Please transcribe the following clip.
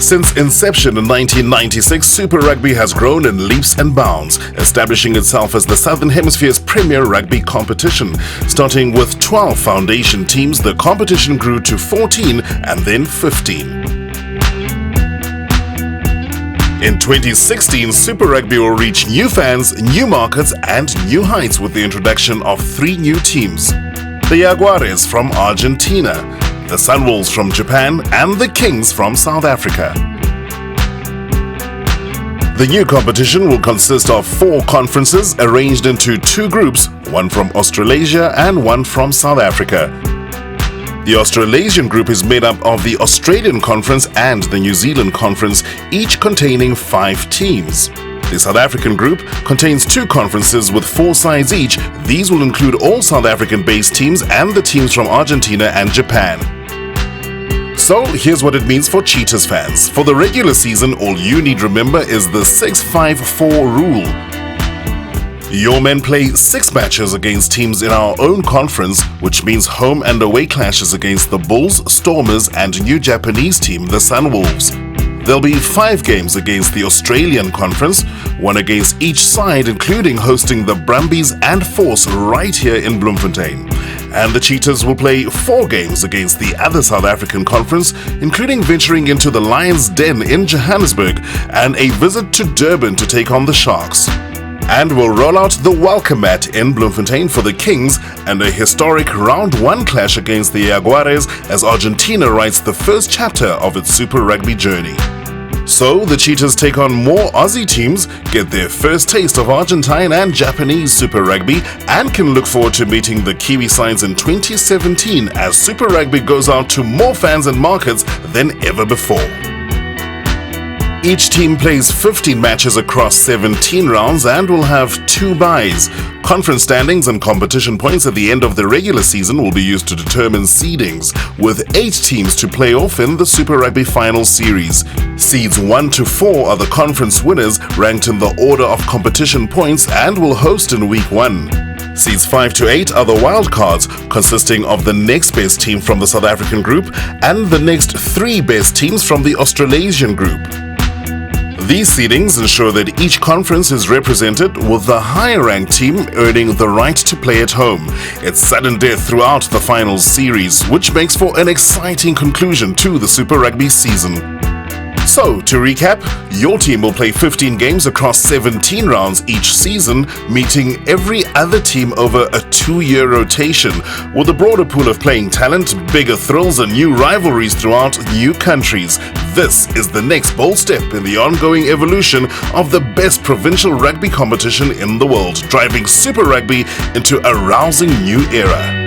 Since inception in 1996, Super Rugby has grown in leaps and bounds, establishing itself as the Southern Hemisphere's premier rugby competition. Starting with 12 foundation teams, the competition grew to 14 and then 15. In 2016, Super Rugby will reach new fans, new markets and new heights with the introduction of 3 new teams. The Jaguares from Argentina, the Sunwolves from Japan and the Kings from South Africa. The new competition will consist of 4 conferences arranged into 2 groups, one from Australasia and one from South Africa. The Australasian group is made up of the Australian Conference and the New Zealand Conference, each containing 5 teams. The South African group contains 2 conferences with 4 sides each. These will include all South African-based teams and the teams from Argentina and Japan. So here's what it means for Cheetahs fans. For the regular season, all you need remember is the 6-5-4 rule. Your men play 6 matches against teams in our own conference, which means home and away clashes against the Bulls, Stormers and new Japanese team, the Sunwolves. There'll be 5 games against the Australian Conference, 1 against each side, including hosting the Brumbies and Force right here in Bloemfontein. And the Cheetahs will play 4 games against the other South African Conference, including venturing into the Lions' Den in Johannesburg and a visit to Durban to take on the Sharks. And we'll roll out the welcome mat in Bloemfontein for the Kings and a historic round 1 clash against the Jaguares as Argentina writes the first chapter of its Super Rugby journey. So the Cheetahs take on more Aussie teams, get their first taste of Argentine and Japanese Super Rugby, and can look forward to meeting the Kiwi sides in 2017 as Super Rugby goes out to more fans and markets than ever before. Each team plays 15 matches across 17 rounds and will have 2 byes. Conference standings and competition points at the end of the regular season will be used to determine seedings, with 8 teams to play off in the Super Rugby Final Series. Seeds 1 to 4 are the conference winners, ranked in the order of competition points, and will host in Week 1. Seeds 5 to 8 are the wildcards, consisting of the next best team from the South African group and the next 3 best teams from the Australasian group. These seedings ensure that each conference is represented, with the higher-ranked team earning the right to play at home. It's sudden death throughout the finals series, which makes for an exciting conclusion to the Super Rugby season. So, to recap, your team will play 15 games across 17 rounds each season, meeting every other team over a 2-year rotation, with a broader pool of playing talent, bigger thrills and new rivalries throughout new countries. This is the next bold step in the ongoing evolution of the best provincial rugby competition in the world, driving Super Rugby into a rousing new era.